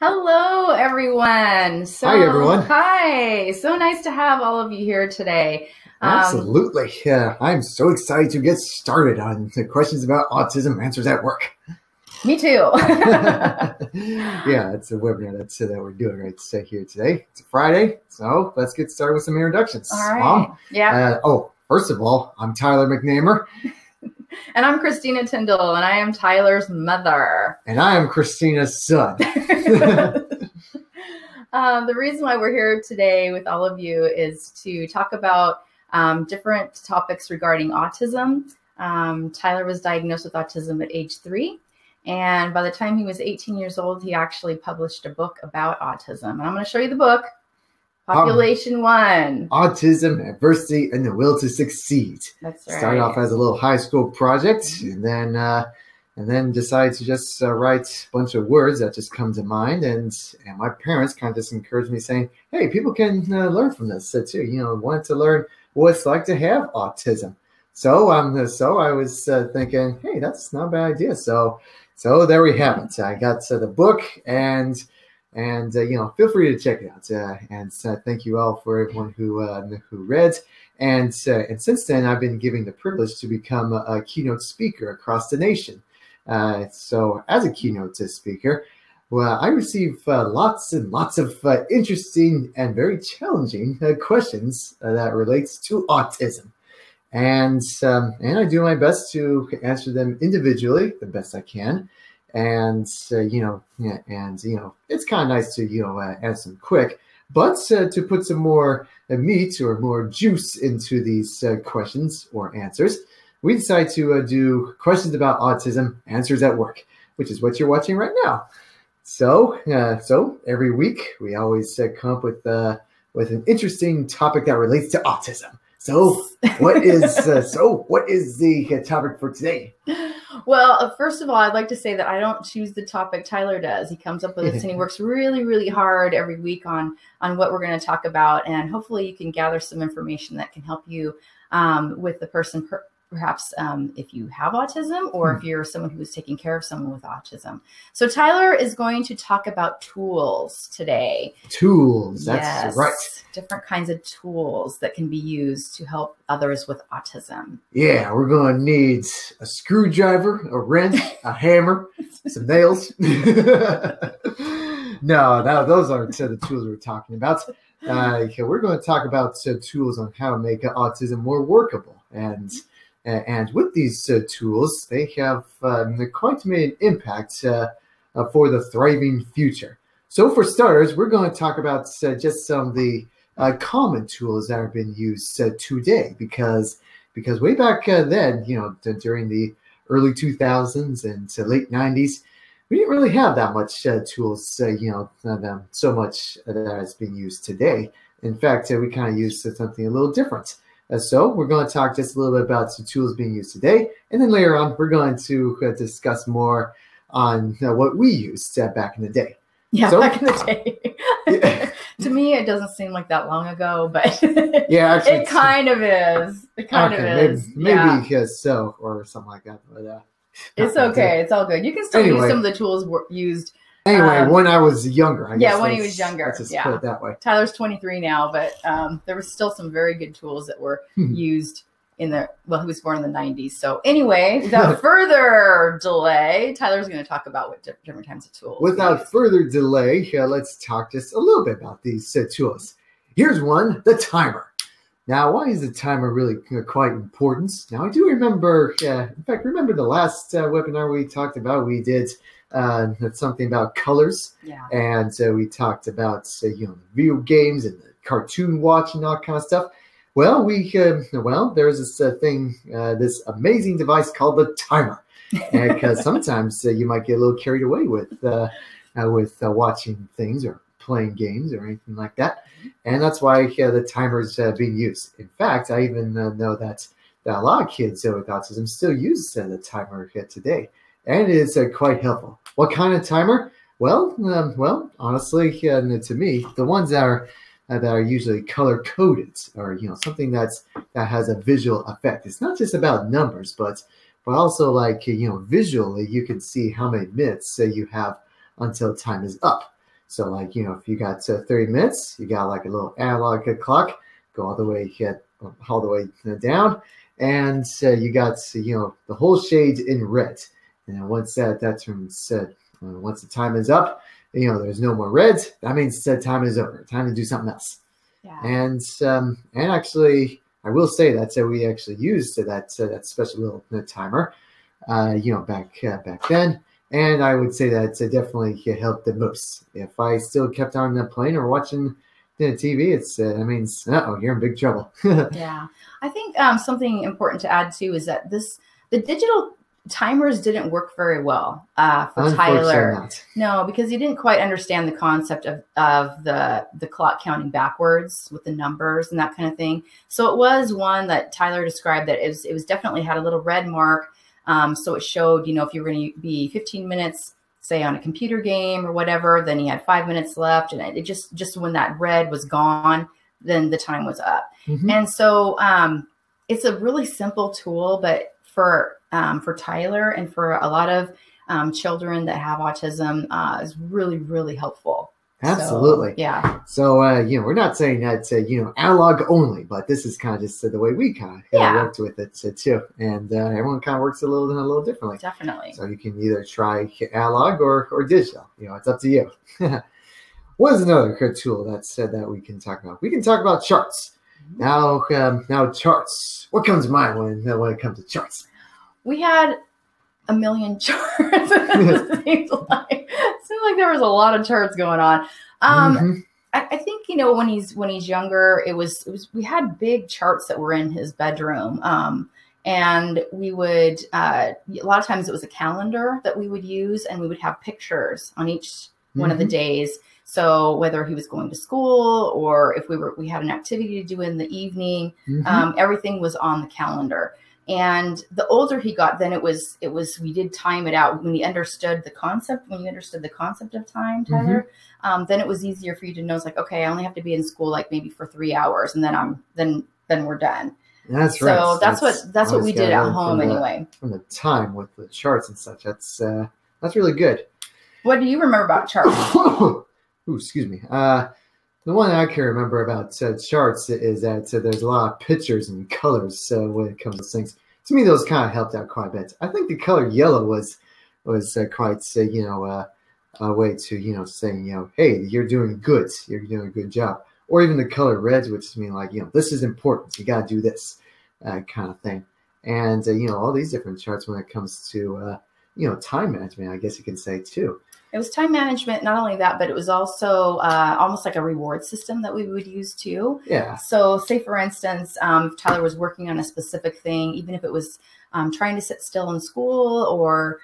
Hello, everyone. Hi, everyone. Hi. So nice to have all of you here today. Absolutely. Yeah, I'm so excited to get started on the questions about autism answers at work. Me too. Yeah, it's a webinar that we're doing right here today. It's a Friday, so let's get started with some introductions. All right. Mom? Yeah. First of all, I'm Tyler McNamer. And I'm Christina Tyndall, and I am Tyler's mother. And I am Christina's son. The reason why we're here today with all of you is to talk about different topics regarding autism. Tyler was diagnosed with autism at age 3. And by the time he was 18 years old, he actually published a book about autism. And I'm going to show you the book, Population 1. Autism, Adversity, and the Will to Succeed. That's right. Started off as a little high school project, and then decided to just write a bunch of words that just come to mind. And my parents kind of just encouraged me, saying, hey, people can learn from this too. Wanted to learn what it's like to have autism. So I was thinking, hey, that's not a bad idea. So there we have it. I got the book, and feel free to check it out. And thank you all for everyone who read. And since then, I've been given the privilege to become a keynote speaker across the nation. So as a keynote speaker, well, I receive lots and lots of interesting and very challenging questions that relates to autism. And I do my best to answer them individually, the best I can. And it's kind of nice to answer them quick, but to put some more meat or more juice into these questions or answers, we decided to do questions about autism answers at work, which is what you're watching right now. So every week we always come up with an interesting topic that relates to autism. So what is the topic for today? Well, first of all, I'd like to say that I don't choose the topic. Tyler does. He comes up with it, and he works really, really hard every week on what we're going to talk about. And hopefully you can gather some information that can help you with the person, perhaps if you have autism or if you're someone who is taking care of someone with autism. So Tyler is going to talk about tools today. Tools, that's right. Different kinds of tools that can be used to help others with autism. Yeah, we're going to need a screwdriver, a wrench, a hammer, some nails. No, those aren't the tools we're talking about. We're going to talk about tools on how to make autism more workable. And with these tools, they have quite made an impact for the thriving future. So for starters, we're going to talk about just some of the common tools that have been used today, because way back then, during the early 2000s and late 90s, we didn't really have that much tools, so much that is being used today. In fact, we kind of used something a little different. So we're going to talk just a little bit about the tools being used today, and then later on, we're going to discuss more on what we used back in the day. Yeah, back in the day. Yeah. To me, it doesn't seem like that long ago, but yeah, actually, it kind of is. It kind of is. Maybe so, or something like that. But it's okay. It's all good. You can still use some of the tools used. Anyway, when I was younger, I guess. Yeah, when he was younger. Let's just put it that way. Tyler's 23 now, but there was still some very good tools that were used he was born in the 90s. So anyway, without further delay, Tyler's going to talk about what different kinds of tools. Without further delay, let's talk just a little bit about these tools. Here's one, the timer. Now, why is the timer really quite important? Now, I do remember, in fact, remember the last webinar we talked about, we did something about colors. Yeah. And we talked about, video games and the cartoon watching and all kind of stuff. Well, there's this thing, this amazing device called the timer, because sometimes you might get a little carried away with watching things or playing games or anything like that, and that's why the timer is being used. In fact, I even know that a lot of kids with autism still use the timer today, and it is quite helpful. What kind of timer? Well, honestly, to me, the ones that are usually color coded, or something that has a visual effect. It's not just about numbers, but also like visually you can see how many minutes you have until time is up. So like, if you got 30 minutes, you got like a little analog clock, go all the way down, and you got the whole shade in red. And once that turns, once the time is up, there's no more red. That means time is over. Time to do something else. Yeah. And actually, I will say that we actually used that special little timer, back then. And I would say that definitely helped the most. If I still kept on playing or watching the TV, that means you're in big trouble. Yeah, I think something important to add too is that the digital timers didn't work very well for Tyler. Not. No, because he didn't quite understand the concept of the clock counting backwards with the numbers and that kind of thing. So it was one that Tyler described that it was definitely had a little red mark. So it showed, if you were going to be 15 minutes, say on a computer game or whatever, then he had 5 minutes left. And it just when that red was gone, then the time was up. Mm-hmm. And so it's a really simple tool, but for Tyler and for a lot of children that have autism is really, really helpful. Absolutely. So, yeah. So, we're not saying that, analog only, but this is kind of just the way we kind of worked with it too. And everyone kind of works a little differently. Definitely. So you can either try analog or digital. It's up to you. What is another good tool that we can talk about? We can talk about charts. Mm-hmm. Now charts. What comes to mind when it comes to charts? We had a million charts. It seemed like there was a lot of charts going on. Mm-hmm. I think when he's younger, it was we had big charts that were in his bedroom, and we would a lot of times it was a calendar that we would use, and we would have pictures on each one of the days. So whether he was going to school or if we had an activity to do in the evening, everything was on the calendar. And the older he got, then it was we did time it out when he understood the concept. When you understood the concept of time, Tyler, then it was easier for you to know. It's like, okay, I only have to be in school like maybe for 3 hours, and then we're done. That's right. So that's what we did at home anyway. From the time with the charts and such, that's really good. What do you remember about charts? Ooh, excuse me. The one I can remember about charts is that there's a lot of pictures and colors when it comes to things. To me, those kind of helped out quite a bit. I think the color yellow was quite a way to saying hey, you're doing good, you're doing a good job. Or even the color red, which means like this is important, you got to do this kind of thing. And all these different charts when it comes to time management, I guess you can say too. It was time management, not only that, but it was also almost like a reward system that we would use too. Yeah. So say, for instance, if Tyler was working on a specific thing, even if it was trying to sit still in school or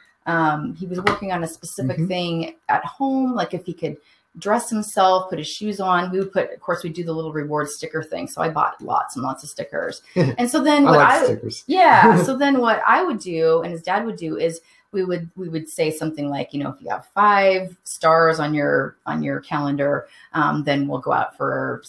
he was working on a specific thing at home, like if he could dress himself, put his shoes on, of course, we do the little reward sticker thing. So I bought lots and lots of stickers. And so then so then what I would do and his dad would do is we would say something like, if you have 5 stars on your calendar, then we'll go out for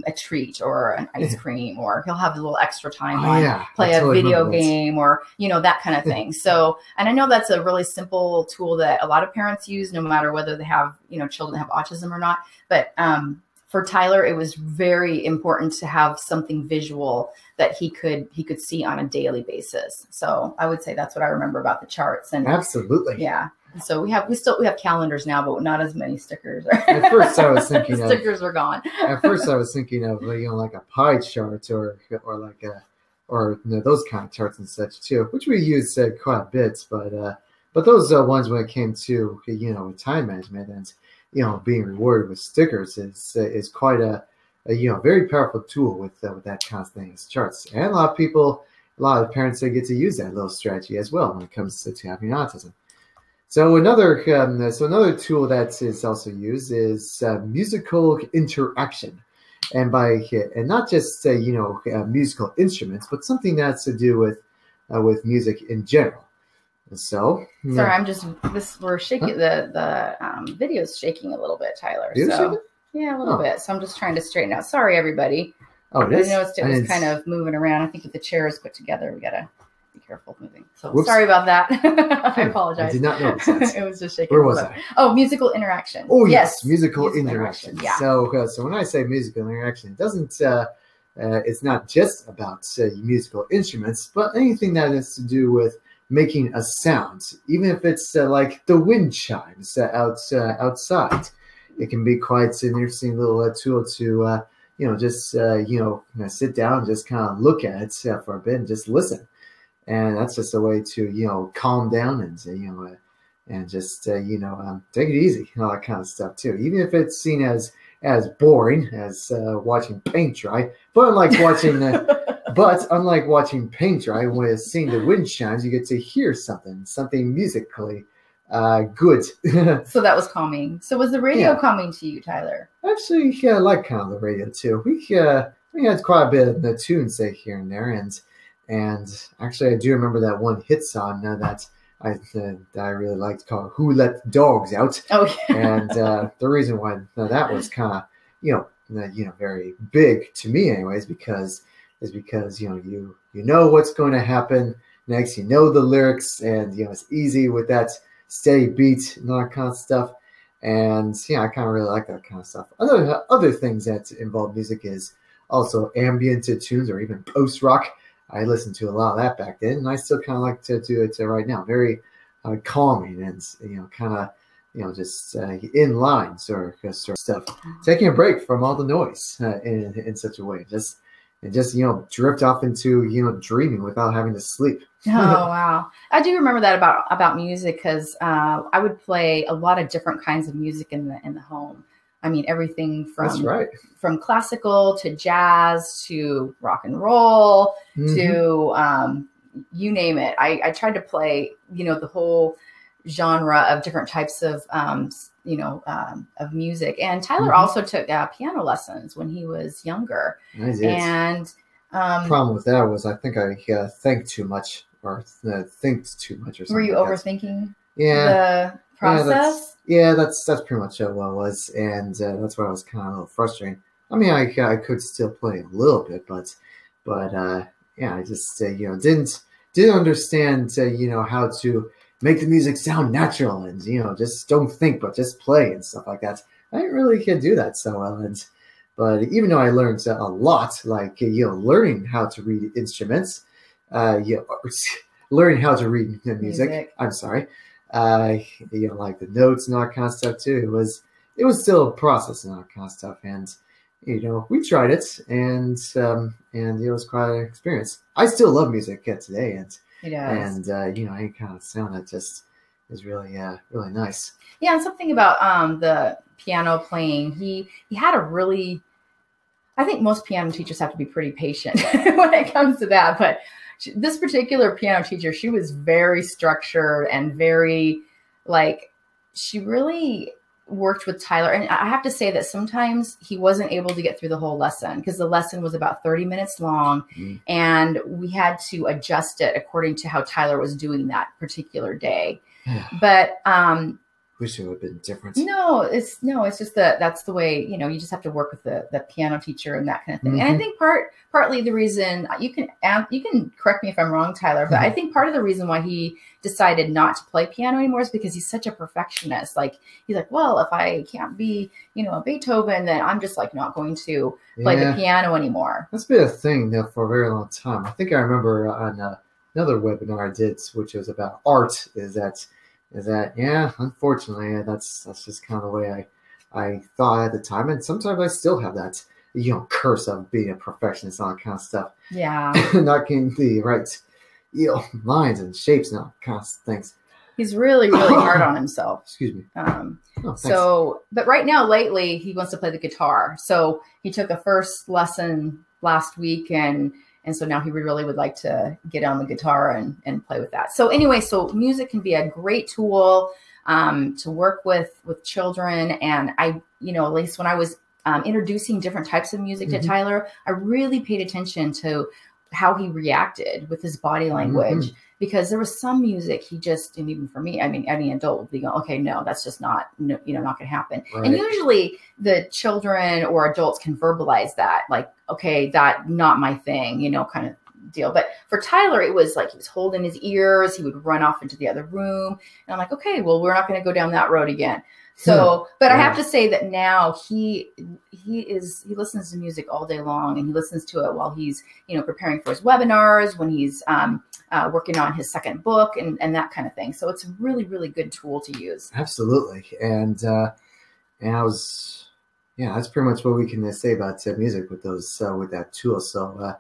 a treat or an ice cream, or he'll have a little extra time play a video game or, that kind of thing. So, and I know that's a really simple tool that a lot of parents use, no matter whether they have, children that have autism or not. But, for Tyler, it was very important to have something visual that he could see on a daily basis. So I would say that's what I remember about the charts. And absolutely, yeah. So we have calendars now, but not as many stickers. At first, I was thinking stickers were gone. At first, I was thinking of like a pie chart or those kind of charts and such too, which we use quite a bit. But those ones when it came to time management and being rewarded with stickers is quite a very powerful tool with that kind of thing as charts. And a lot of parents get to use that little strategy as well when it comes to having autism. So another tool that is also used is musical interaction, and not just musical instruments, but something that's to do with music in general. So sorry, we're shaking the video's shaking a little bit, Tyler. Yeah, a little bit. So I'm just trying to straighten out. Sorry, everybody. Oh, it is? I noticed it was kind of moving around. I think if the chair is put together, we gotta be careful. careful moving. So Whoops. sorry about that. I apologize. I did not notice that. It was just shaking. Where was I? Oh, musical interaction. Oh yes, musical interaction. Yeah. So so when I say musical interaction, it doesn't. It's not just about musical instruments, but anything that has to do with making a sound, even if it's like the wind chimes outside. It can be quite an interesting little tool to just sit down and just kind of look at it for a bit and just listen. And that's just a way to calm down and just take it easy and all that kind of stuff too. Even if it's seen as boring as watching paint dry, but unlike watching paint dry, when seeing the wind chimes, you get to hear something musically good. So that was calming. So was the radio calming to you, Tyler? Actually, I like kind of the radio too. We had quite a bit of the tunes here and there, and actually I do remember that one hit song that I really liked called "Who Let the Dogs Out." Oh yeah. And the reason why that was kind of very big to me, anyways, because you know what's going to happen next. You know the lyrics, and it's easy with that steady beat and all that kind of stuff. And I kind of really like that kind of stuff. Other things that involve music is also ambient tunes or even post rock. I listened to a lot of that back then, and I still kind of like to do it right now. Very calming and kind of just in line sort of stuff. Taking a break from all the noise in such a way, just drift off into dreaming without having to sleep. Oh wow, I do remember that about music because I would play a lot of different kinds of music in the home. I mean, everything from classical to jazz to rock and roll to you name it. I tried to play the whole genre of different types of music. And Tyler also took piano lessons when he was younger. I did. And problem with that was I think I think too much or think too much or something. Were you overthinking the process? Yeah, that's pretty much what it was, and that's why I was kind of a little frustrating. I mean, I could still play a little bit, but I just didn't understand how to make the music sound natural and just don't think but just play and stuff like that. I didn't really do that so well, but even though I learned a lot, like learning how to read instruments, learning how to read music. I'm sorry. Like the notes and all that kind of stuff too. It was still a process and all that kind of stuff. And, we tried it and it was quite an experience. I still love music today. And any kind of sound that just is really, really nice. Yeah. And something about, the piano playing, he had I think most piano teachers have to be pretty patient when it comes to that, but this particular piano teacher, she was very structured and very she really worked with Tyler. And I have to say that sometimes he wasn't able to get through the whole lesson because the lesson was about 30 minutes long and we had to adjust it according to how Tyler was doing that particular day. But, wish it would have been different. No, it's just that's the way, you just have to work with the piano teacher and that kind of thing. And I think partly the reason you can correct me if I'm wrong, Tyler, but I think part of the reason why he decided not to play piano anymore is because he's such a perfectionist. He's like, well, if I can't be, a Beethoven, then I'm just not going to play the piano anymore. That's been a thing for a very long time. I think I remember on another webinar I did, which was about art, is that unfortunately that's just kind of the way I thought at the time, and sometimes I still have that curse of being a perfectionist and all that kind of stuff. Yeah. Not getting the right lines and shapes and all kinds of things. He's really, really hard on himself. Excuse me. But right now, lately, he wants to play the guitar. So he took a first lesson last week, and so now he really would like to get on the guitar and play with that. So anyway, so music can be a great tool to work with children. And I, at least when I was introducing different types of music to Tyler, I really paid attention to how he reacted with his body language, because there was some music he just, and even for me, I mean, any adult would be going, okay, no, that's just not going to happen. Right. And usually the children or adults can verbalize that, okay, that not my thing, kind of deal. But for Tyler, it was like he was holding his ears. He would run off into the other room. And I'm like, okay, well, we're not going to go down that road again. So, but I have to say that now he listens to music all day long, and he listens to it while he's, preparing for his webinars, when he's working on his second book and that kind of thing. So it's a really, really good tool to use. Absolutely. And that's pretty much what we can say about music with with that tool. So,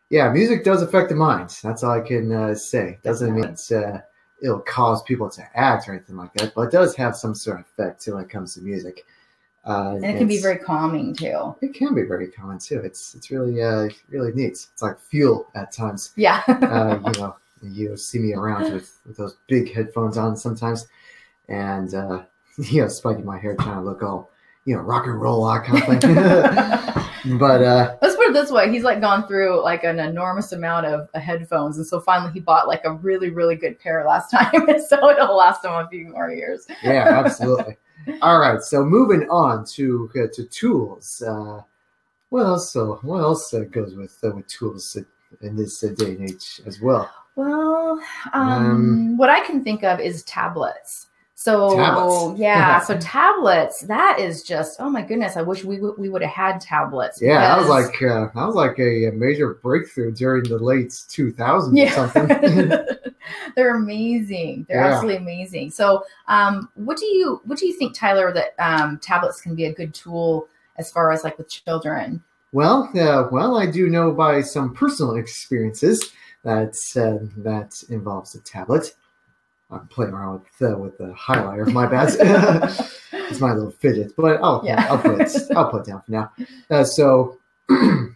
music does affect the mind. That's all I can say. Doesn't mean it'll cause people to act or anything like that, but it does have some sort of effect when it comes to music. And it can be very calming too. It can be very calming too. It's really really neat. It's like fuel at times. Yeah. You see me around with those big headphones on sometimes, and spiking my hair, trying to look all rock and roll kind of thing. But let's put it this way: he's like gone through like an enormous amount of headphones, and so finally he bought like a really, really good pair last time, so it'll last him a few more years. Yeah, absolutely. All right, so moving on to tools. What else goes with tools in this day and age as well? Well, what I can think of is tablets. So tablets. So tablets, that is just, oh my goodness, I wish we would have had tablets. Yeah, that was like a major breakthrough during the late 2000s or something. They're amazing. They're absolutely amazing. So, what do you think, Tyler, that tablets can be a good tool as far as like with children? Well, I do know by some personal experiences that involves a tablet. I'm playing around with the highlighter. My bad. It's my little fidget, but I'll put it down for now. So,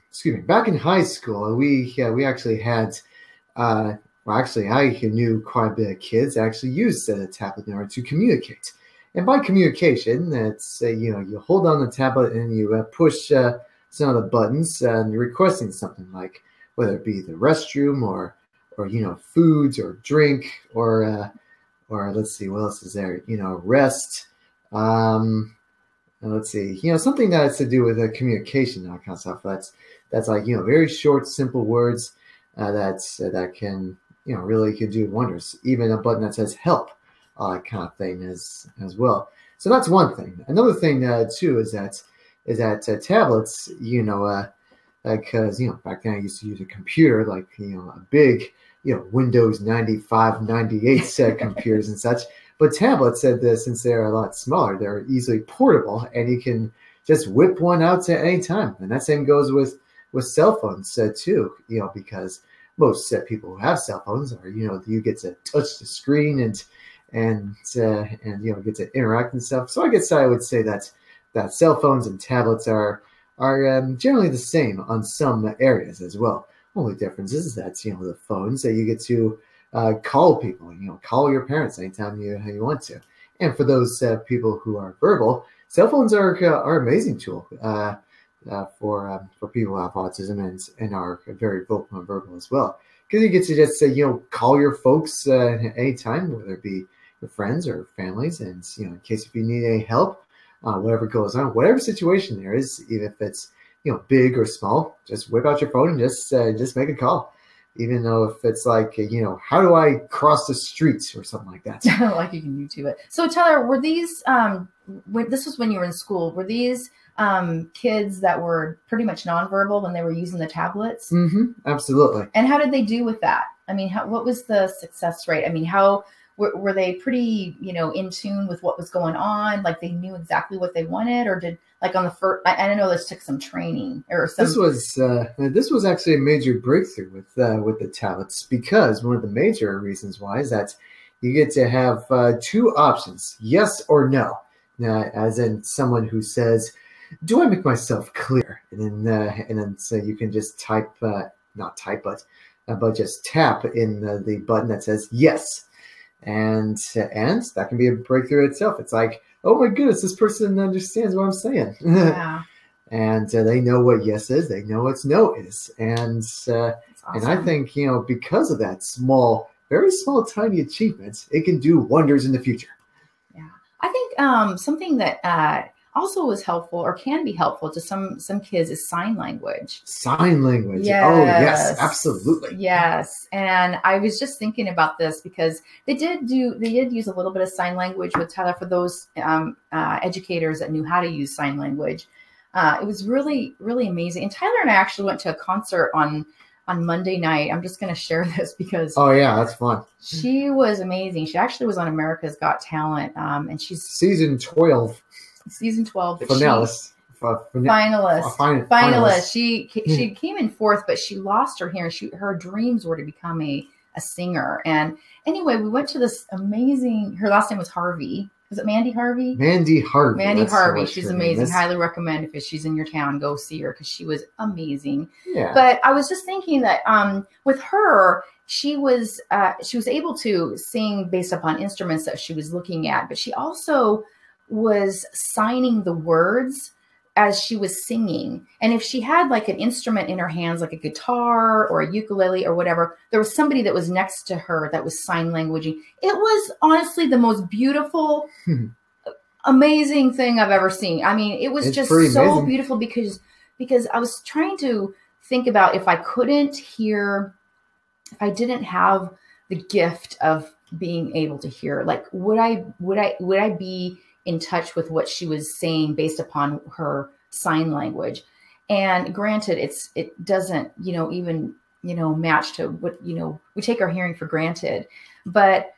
excuse me. Back in high school, we actually had. I knew quite a bit of kids that actually used a tablet in order to communicate. And by communication, that's you hold on the tablet and you push some of the buttons and you're requesting something, like whether it be the restroom or foods or drink or let's see, what else is there? Rest. Let's see, something that has to do with communication, that kind of stuff. That's like very short, simple words that can really could do wonders. Even a button that says help, kind of thing as well. So that's one thing. Another thing too is that tablets, because back then I used to use a computer, like a big Windows 95, 98 set computers and such. But tablets, since they're a lot smaller, they're easily portable, and you can just whip one out at any time. And that same goes with cell phones too, because most people who have cell phones are, you get to touch the screen and get to interact and stuff. So I guess I would say that cell phones and tablets are generally the same on some areas as well. Only difference is that the phones that you get to call people, call your parents anytime you want to. And for those people who are verbal, cell phones are an amazing tool for people who have autism and are very vocal and verbal as well, because you get to just call your folks anytime, whether it be your friends or families, and in case if you need any help, whatever goes on, whatever situation there is, even if it's big or small, just whip out your phone and just make a call. Even though if it's like, how do I cross the street or something like that. Like you can YouTube it. So Tyler, were these, this was when you were in school, were these kids that were pretty much nonverbal when they were using the tablets? Mm-hmm, absolutely. And how did they do with that? I mean, what was the success rate? I mean, how were they pretty, in tune with what was going on? Like they knew exactly what they wanted, or did like on the first, I don't know, this took some training or some. This was actually a major breakthrough with the tablets, because one of the major reasons why is that you get to have two options, yes or no. As in someone who says, do I make myself clear? And then so you can just type, not type, but just tap in the button that says yes. And that can be a breakthrough itself. It's like, oh my goodness, this person understands what I'm saying. Yeah. And they know what yes is, they know what no is. And awesome. And I think, because of that very small, tiny achievements, it can do wonders in the future. Yeah. I think something that also was helpful or can be helpful to some kids is sign language. Sign language. Yes. Oh, yes, absolutely. Yes. And I was just thinking about this because they did use a little bit of sign language with Tyler for those educators that knew how to use sign language. It was really, really amazing. And Tyler and I actually went to a concert on Monday night. I'm just going to share this because oh yeah, that's fun. She was amazing. She actually was on America's Got Talent, and she's season 12. Season 12. Finalist. Finalist. She came in fourth, but she lost her hearing. Her dreams were to become a singer. And anyway, we went to this amazing. Her last name was Harvey. Was it Mandy Harvey? Mandy Harvey. Mandy Harvey. She's amazing. Highly recommend if she's in your town, go see her because she was amazing. Yeah. But I was just thinking that with her, she was able to sing based upon instruments that she was looking at, but she also was signing the words as she was singing. And if she had like an instrument in her hands, like a guitar or a ukulele or whatever, there was somebody that was next to her that was sign languaging. It was honestly the most beautiful, amazing thing I've ever seen. I mean, it was just so amazing. Beautiful because I was trying to think about if I didn't have the gift of being able to hear, like, would I be in touch with what she was saying based upon her sign language? And granted, it doesn't, even, match to what, we take our hearing for granted, but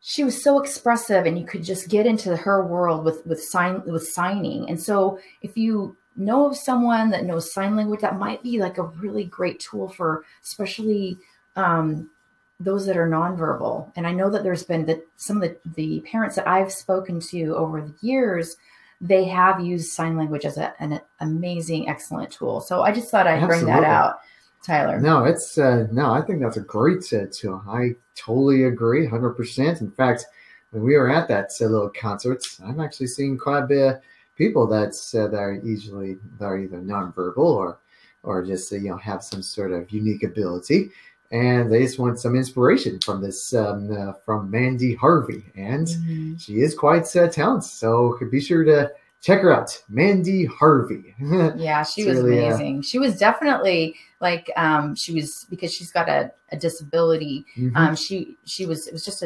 she was so expressive and you could just get into her world with signing. And so if you know of someone that knows sign language, that might be like a really great tool for especially those that are nonverbal. And I know that there's been some of the parents that I've spoken to over the years, they have used sign language as an amazing, excellent tool. So I just thought I'd bring that out, Tyler. No, it's I think that's a great tool. I totally agree, 100%. In fact, when we were at that little concert, I've actually seen quite a bit of people that are either nonverbal or just have some sort of unique ability. And they just want some inspiration from this, from Mandy Harvey. And she is quite talented. So be sure to check her out, Mandy Harvey. Yeah, she was really amazing. She was definitely like, because she's got a disability. It was just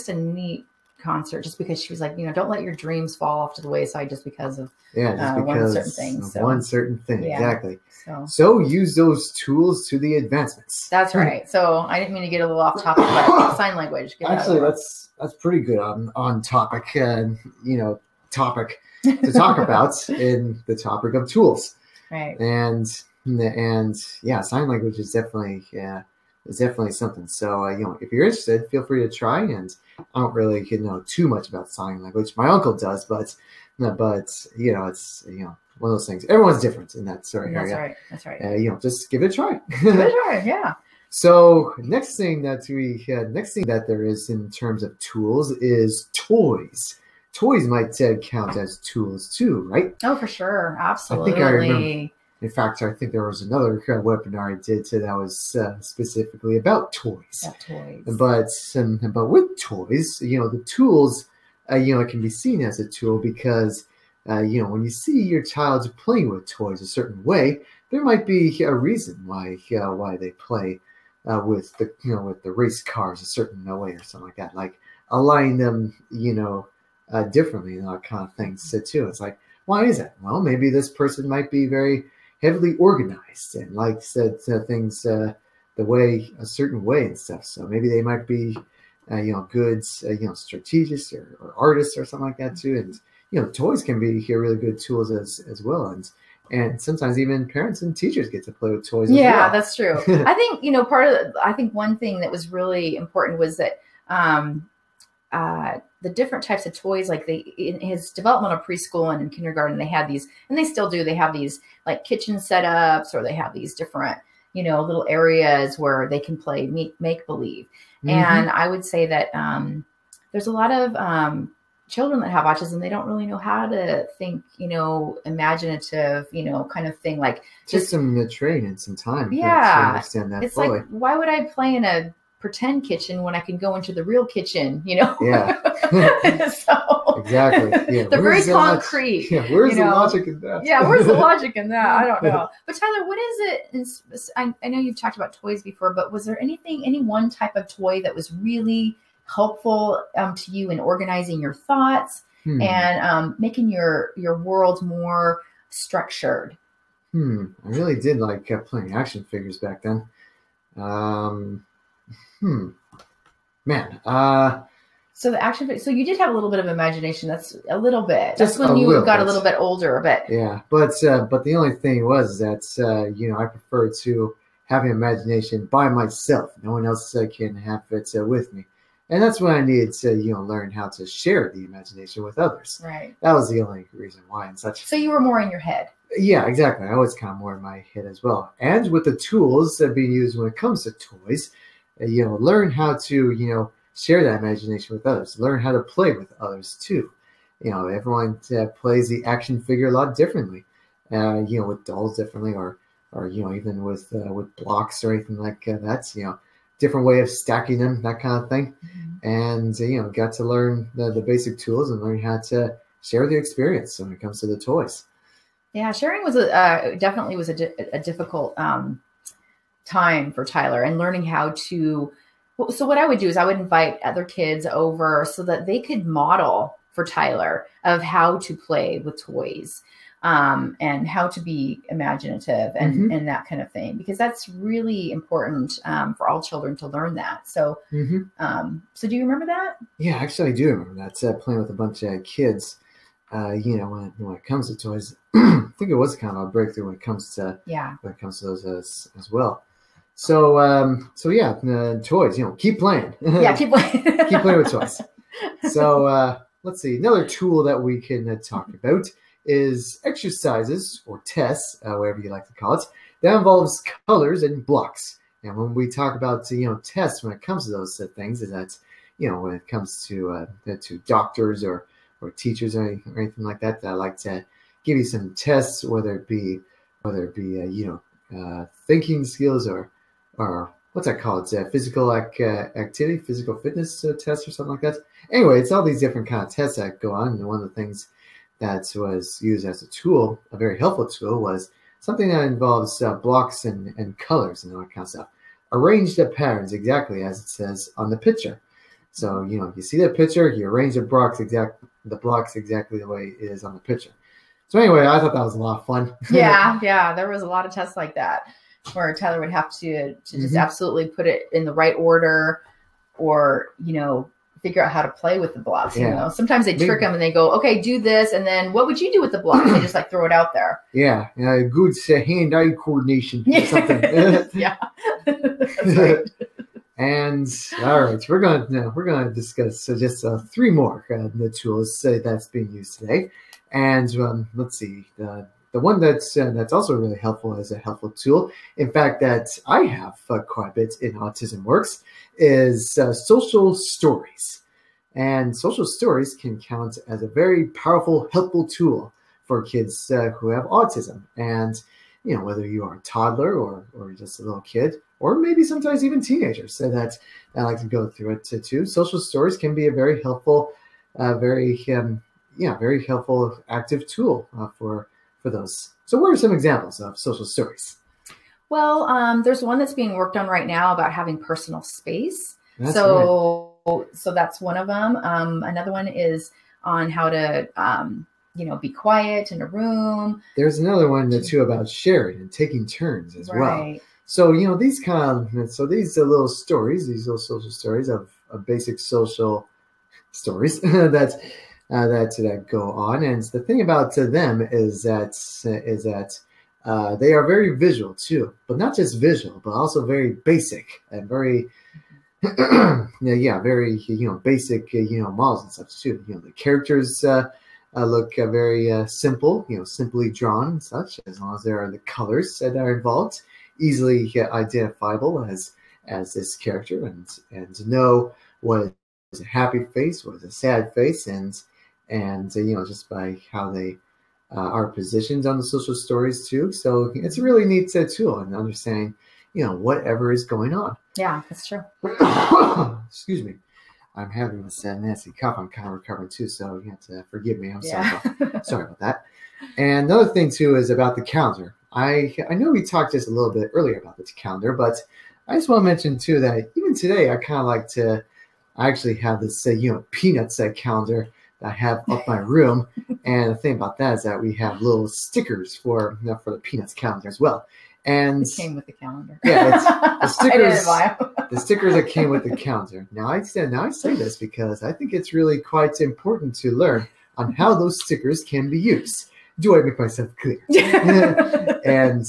a neat concert, just because she was like, don't let your dreams fall off to the wayside just because of one certain thing. One certain thing, yeah. Exactly. So use those tools to the advancements. That's right. So I didn't mean to get a little off topic, but sign language. Actually, that's pretty good on topic. Topic to talk about in the topic of tools. Right. And yeah, sign language is definitely something. So if you're interested, feel free to try. And I don't really know too much about sign language. My uncle does, but it's one of those things. Everyone's different in that sort of area. That's right. Just give it a try. Give it a try. Yeah. So next thing that there is in terms of tools is toys. Toys might count as tools too, right? Oh, for sure. Absolutely. I think I remember. In fact, I think there was another webinar I did that was specifically about toys. But with toys, the tools, it can be seen as a tool because, when you see your child playing with toys a certain way, there might be a reason why they play with the race cars a certain way or something like that, like aligning them, differently, that kind of things too. It's like, why is that? Well, maybe this person might be very heavily organized and likes things a certain way and stuff. So maybe they might be, good, strategists or artists or something like that too. And toys can be really good tools as well. And sometimes even parents and teachers get to play with toys. Yeah, as well. That's true. I think I think one thing that was really important was that the different types of toys, like in his developmental preschool and in kindergarten, they had these, and they still do. They have these like kitchen setups, or they have these different, little areas where they can play make believe. And I would say that there's a lot of children that have autism. They don't really know how to think, imaginative, kind of thing. Like just some training, some time. Yeah, to understand that it's fully. like, why would I play in a pretend kitchen when I can go into the real kitchen, you know? Yeah. So exactly. Yeah. they're very Where's the concrete. Yeah. Where's you the know? logic in that? Yeah, where's the logic in that? I don't know. But Tyler, what is it? I know you've talked about toys before, but was there any one type of toy that was really helpful to you in organizing your thoughts and making your world more structured? I really did like playing action figures back then. Um, Man. So the action, so you did have a little bit of imagination. That's a little bit. Just That's when a you little got a bit. little bit older, but Yeah, but the only thing was that you know, I prefer to have an imagination by myself. No one else can have it with me, and that's when I needed to, you know, learn how to share the imagination with others. right. That was the only reason why and such. So you were more in your head. Yeah, exactly. I was kind of more in my head as well, and with the tools that being used when it comes to toys, you know, learn how to, you know, share that imagination with others. Learn how to play with others too. You know, everyone plays the action figure a lot differently. You know, with dolls differently, or you know, even with blocks or anything like that. You know, different way of stacking them, that kind of thing. And you know, got to learn the basic tools and learn how to share the experience when it comes to the toys. Yeah, sharing was definitely was a difficult time for Tyler, and learning how to. So what I would do is I would invite other kids over so that they could model for Tyler of how to play with toys and how to be imaginative and that kind of thing, because that's really important for all children to learn that. So, so do you remember that? Yeah, actually, I do remember that playing with a bunch of kids. You know, when it comes to toys, I think it was kind of a breakthrough when it comes to those as well. So yeah, toys. You know, keep playing. Yeah, keep playing. Keep playing with toys. So let's see. Another tool that we can talk about is exercises or tests, whatever you like to call it, that involves colors and blocks. And when we talk about tests, when it comes to those things, is that when it comes to doctors or teachers or anything like that, I like to give you some tests, whether it be thinking skills or what's that called? Physical activity, physical fitness test or something like that. Anyway, it's all these different kind of tests that go on. And one of the things that was used as a tool, a very helpful tool, was something that involves blocks and colors and all that kind of stuff. Arrange the patterns exactly as it says on the picture. So, you see the picture, you arrange the blocks exactly the way it is on the picture. So anyway, I thought that was a lot of fun. Yeah, there was a lot of tests like that, where Tyler would have to just absolutely put it in the right order, or figure out how to play with the blocks. Yeah. Sometimes they trick them and they go, okay, do this, and then what would you do with the blocks? They just throw it out there. Yeah, good hand-eye coordination or something. Yeah, that's right. And all right, we're gonna discuss just 3 more the tools that's being used today. And let's see, the one that's also really helpful as a helpful tool, in fact, that I have quite a bit in Autism Works, is social stories. And social stories can count as a very powerful, helpful tool for kids who have autism. And whether you are a toddler or just a little kid, or maybe sometimes even teenagers, so that I like to go through it too. Social stories can be a very helpful, very helpful active tool for those. So what are some examples of social stories? Well, there's one that's being worked on right now about having personal space. That's So that's one of them. Another one is on how to, be quiet in a room. There's another one too about sharing and taking turns as well. So these these little stories, these little social stories of basic social stories that go on. And the thing about them is that they are very visual too, but not just visual, but also very basic and very very basic models and such too. The characters look very simple, simply drawn and such, as long as there are the colors that are involved, easily identifiable as this character, and to know what is a happy face, what is a sad face, and just by how they are positioned on the social stories too. So it's a really neat tool in understanding whatever is going on. Yeah, that's true. Excuse me. I'm having this nasty cough. I'm kind of recovering too, so you have to forgive me. I'm Yeah. sorry about that. And another thing too is about the calendar. I know we talked just a little bit earlier about the calendar, but I just want to mention too that even today I kind of like to. I actually have this peanuts calendar that I have up my room, and the thing about that is that we have little stickers for the peanuts calendar as well. And it came with the calendar. Yeah, it's the stickers. I didn't buy them. The stickers that came with the calendar. Now I say this because I think it's really quite important to learn on how those stickers can be used. Do I make myself clear? And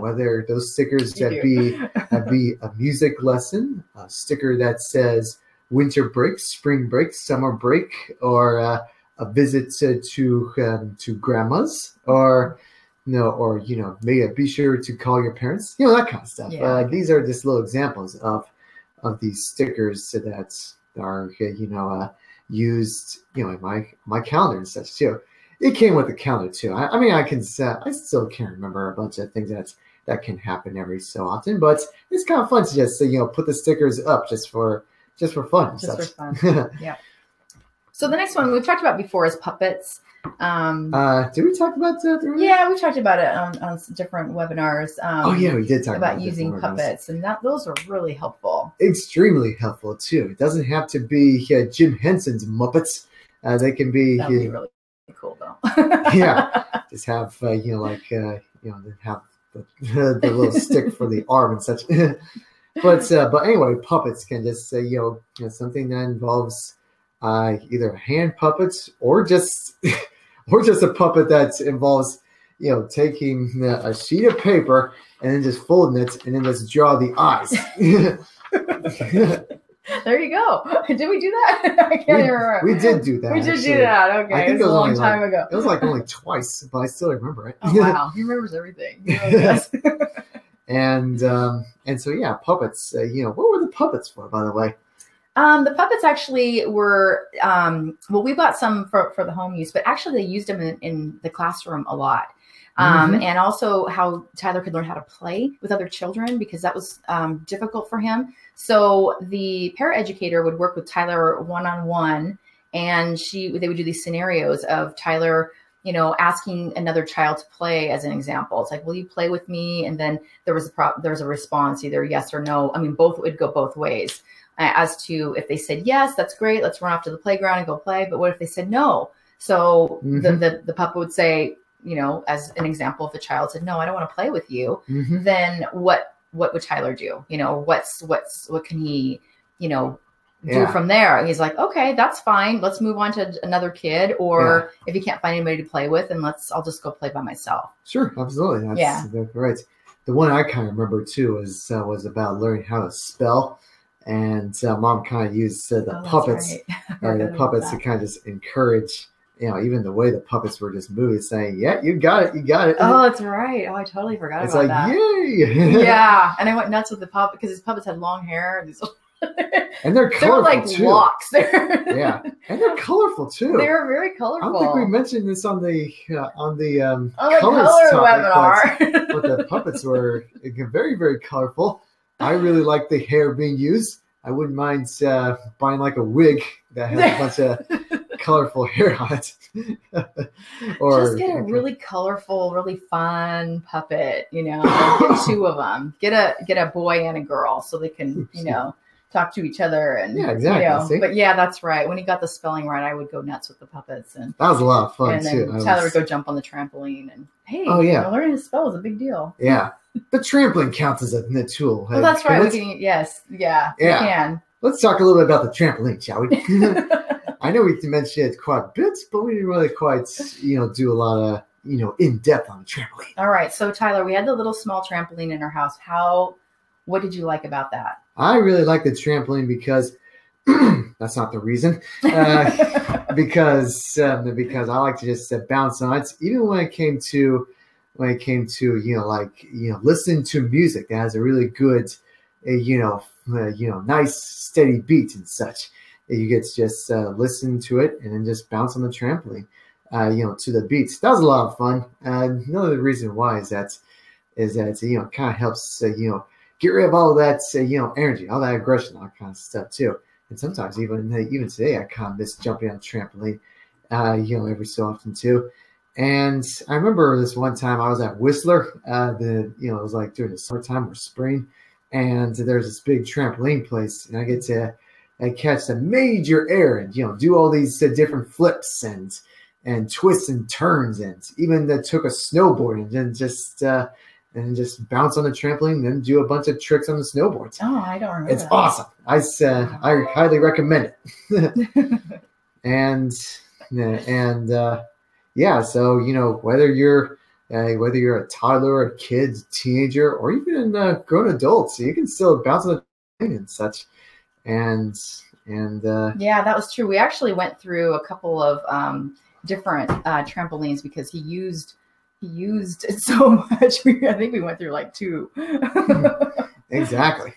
whether those stickers be a music lesson, a sticker that says winter break, spring break, summer break, or a visit to grandma's, or maybe be sure to call your parents, that kind of stuff. Yeah. These are just little examples of these stickers that are used in my calendar and such too. It came with the calendar too. I still can't remember a bunch of things that can happen every so often, but it's kind of fun to just put the stickers up just for fun. Just for fun. Yeah. So the next one we've talked about before is puppets. Did we talk about that earlier? Yeah, we talked about it on different webinars. We did talk about using puppets, and those are really helpful. Extremely helpful too. It doesn't have to be Jim Henson's Muppets. They can be. That would be really cool though. Yeah, just have have the little stick for the arm and such. But anyway, puppets can just say something that involves either hand puppets or just a puppet that involves taking a sheet of paper and then just folding it and then just draw the eyes. There you go. Did we do that? I can't remember. We did do that. We did do that. Okay, I think it was a long time ago. It was only twice, but I still remember it. Oh wow, he remembers everything. He really does. And so yeah, puppets. What were the puppets for, by the way? The puppets actually were we bought some for the home use, but actually they used them in the classroom a lot. And also how Tyler could learn how to play with other children, because that was difficult for him. So the paraeducator would work with Tyler one-on-one, and they would do these scenarios of Tyler, asking another child to play as an example. It's like, will you play with me? And then there was a response, either yes or no. I mean, both would go both ways. As to if they said yes, that's great, let's run off to the playground and go play. But what if they said no? So the puppet would say, as an example, if the child said, no, I don't want to play with you, then what would Tyler do? What can he, do from there? And he's like, okay, that's fine. Let's move on to another kid. Or if you can't find anybody to play with, then I'll just go play by myself. Sure, absolutely. That's right. The one I kind of remember too was about learning how to spell. And Mom kind of used the puppets, the puppets to kind of just encourage, even the way the puppets were just moving, saying, "Yeah, you got it, you got it." Oh, that's right. Oh, I totally forgot about that. It's like, yay! Yeah, and I went nuts with the puppet because his puppets had long hair and and they're colorful. They were like too. Locks. Yeah, and they're colorful too. They were very colorful. I don't think we mentioned this on the color webinar, but the puppets were very, very colorful. I really like the hair being used. I wouldn't mind buying like a wig that has a bunch of colorful hair on it. Or just get a really colorful, really fun puppet. Get two of them. Get a boy and a girl so they can talk to each other and exactly. But yeah, that's right. When he got the spelling right, I would go nuts with the puppets, and that was a lot of fun too. And then Tyler would go jump on the trampoline and learning to spell is a big deal. Yeah. The trampoline counts as a tool. Well, that's right. We can. Let's talk a little bit about the trampoline, shall we? I know we mentioned it quite a bit, but we didn't really quite, do a lot of, in depth on the trampoline. All right. So, Tyler, we had the little small trampoline in our house. What did you like about that? I really like the trampoline because that's not the reason. Because I like to just bounce on it, even when it came to listening to music that has a really good, nice steady beat and such. You get to just listen to it and then just bounce on the trampoline, to the beats. That was a lot of fun. Another reason why is that kind of helps get rid of all of that, energy, all that aggression, all that kind of stuff too. And sometimes even today, I kind of miss jumping on the trampoline, every so often too. And I remember this one time I was at Whistler. It was like during the summertime or spring, and there's this big trampoline place, and I get to catch the major air and do all these different flips and twists and turns, and even took a snowboard and then just bounce on the trampoline and then do a bunch of tricks on the snowboards. Oh, I don't remember. It's awesome. I highly recommend it. and so whether you're a toddler, or a kid, teenager, or even grown adults, you can still bounce on the trampoline and such. And yeah, that was true. We actually went through a couple of different trampolines because he used it so much. I think we went through like 2. Exactly.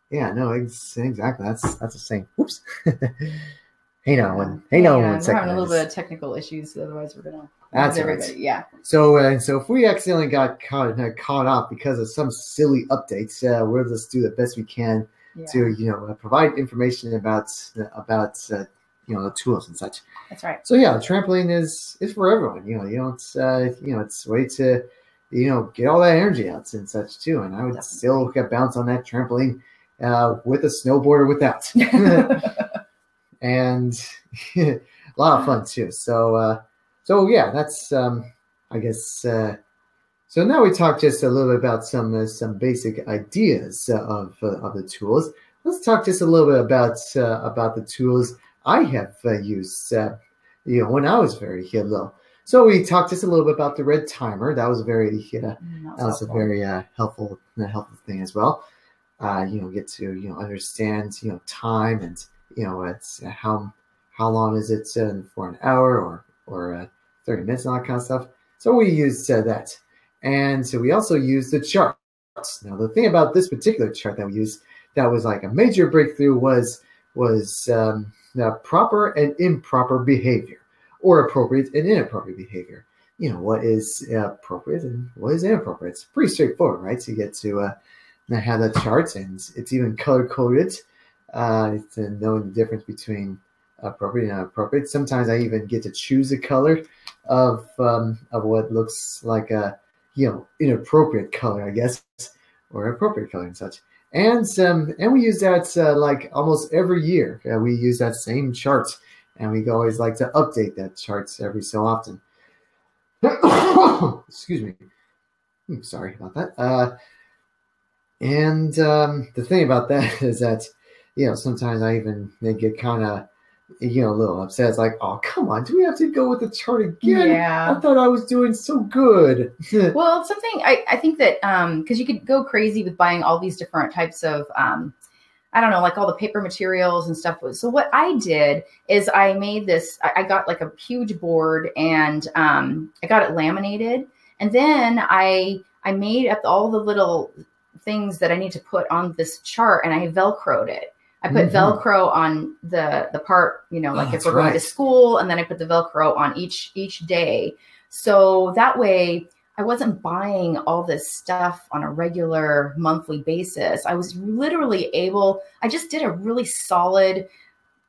Yeah, no, exactly. That's the same. Whoops. We're having a little bit of technical issues, otherwise we're gonna. That's everybody. Right. Yeah. So if we accidentally got caught off because of some silly updates, we'll just do the best we can to provide information about the tools and such. That's right. So yeah, trampoline is for everyone. It's a way to get all that energy out and such too. And I would still bounce on that trampoline with a snowboard or without. And a lot of fun too. So yeah, that's I guess. So now we talked just a little bit about some basic ideas of the tools. Let's talk just a little bit about the tools I have used, when I was very little. So we talked just a little bit about the red timer. That was a very helpful thing as well. Get to understand time, and it's how long is it for an hour or 30 minutes and all that kind of stuff. So we used that, and so we also used the charts. Now the thing about this particular chart that we used that was like a major breakthrough was proper and improper behavior, or appropriate and inappropriate behavior. What is appropriate and what is inappropriate? It's pretty straightforward, right? So you get to have that chart, and it's even color coded to know the difference between appropriate and inappropriate. Sometimes I even get to choose a color of what looks like a inappropriate color, I guess, or appropriate color and such. And we use that like almost every year. We use that same chart, and we always like to update that charts every so often. Excuse me. Sorry about that. And the thing about that is that sometimes I even get kind of a little upset. It's like, oh, come on, do we have to go with the chart again? Yeah. I thought I was doing so good. Well, it's something I think that because you could go crazy with buying all these different types of I don't know, like all the paper materials and stuff. So what I did is I made this. I got like a huge board, and I got it laminated, and then I made up all the little things that I need to put on this chart, and I Velcroed it. I put Velcro on the part, like if we're going to school, and then I put the Velcro on each day. So that way I wasn't buying all this stuff on a regular monthly basis. I was literally I just did a really solid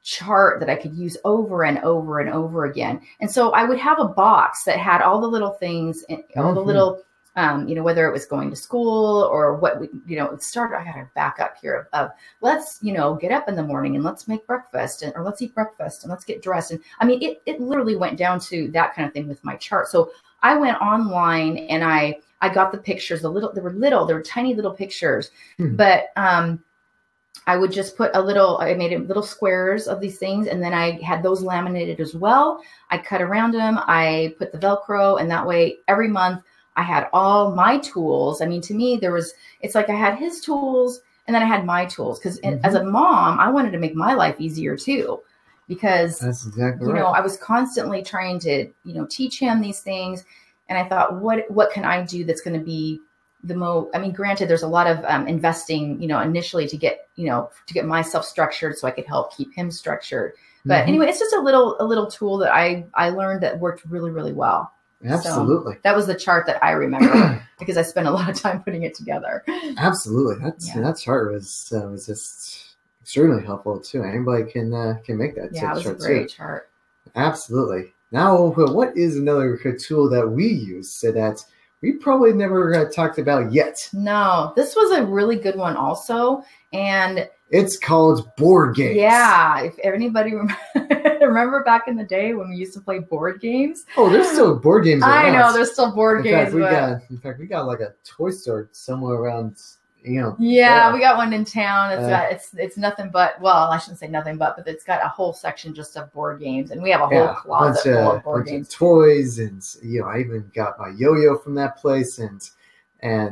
chart that I could use over and over and over again. And so I would have a box that had all the little things, all the little whether it was going to school or what it started. I got to back up here of let's, get up in the morning and let's make breakfast, or let's eat breakfast and let's get dressed. And I mean, it literally went down to that kind of thing with my chart. So I went online and I got the pictures, they were tiny little pictures, but I would just put I made little squares of these things, and then I had those laminated as well. I cut around them. I put the Velcro, and that way every month I had all my tools. I mean, to me, it's like I had his tools and then I had my tools, because as a mom, I wanted to make my life easier too, because that's exactly right. I was constantly trying to, teach him these things. And I thought, what can I do that's going to be the most, I mean, granted, there's a lot of investing, initially to get myself structured so I could help keep him structured. But anyway, it's just a little tool that I learned that worked really, really well. Absolutely. So that was the chart that I remember because I spent a lot of time putting it together. Absolutely. That chart was just extremely helpful too. Anybody can make that Yeah, it was chart a great too. chart. Absolutely. Now, what is another tool that we use that we probably never talked about yet? No, this was a really good one also. And it's called board games. Yeah, if anybody remember back in the day when we used to play board games. Oh, there's still board games around. I know there's still board games. In fact, we got like a toy store somewhere around. Yeah, we got one in town. It's nothing but, well, I shouldn't say nothing but it's got a whole section just of board games, and we have a whole closet full of board games, toys, and I even got my yo-yo from that place, and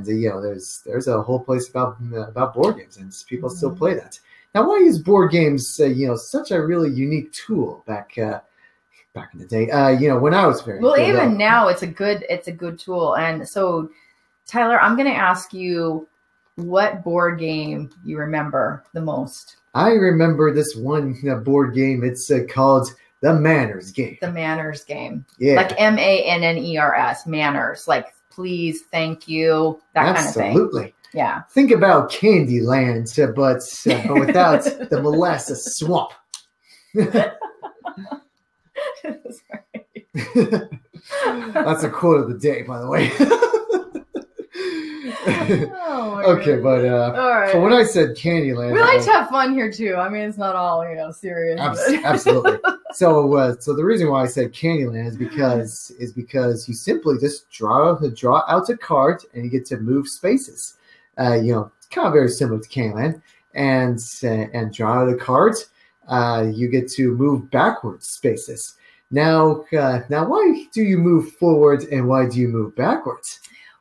there's a whole place about board games, and people still play that. Now, why is board games such a really unique tool back in the day? When I was very well, even now it's a good tool. And so, Tyler, I'm going to ask you what board game you remember the most. I remember this one board game. It's called the Manners game. The Manners game. Yeah. Like Manners, manners. Like please, thank you, that kind of thing. Absolutely. Yeah. Think about Candyland, but without the molasses swamp. That's a quote of the day, by the way. Okay, but all right. So when I said Candyland, we like to have fun here too. I mean, it's not all serious. Absolutely. So the reason why I said Candyland is because you simply just draw out a card and you get to move spaces. It's kind of very similar to Candyland, and draw out a card. You get to move backwards spaces. Now, why do you move forward and why do you move backwards?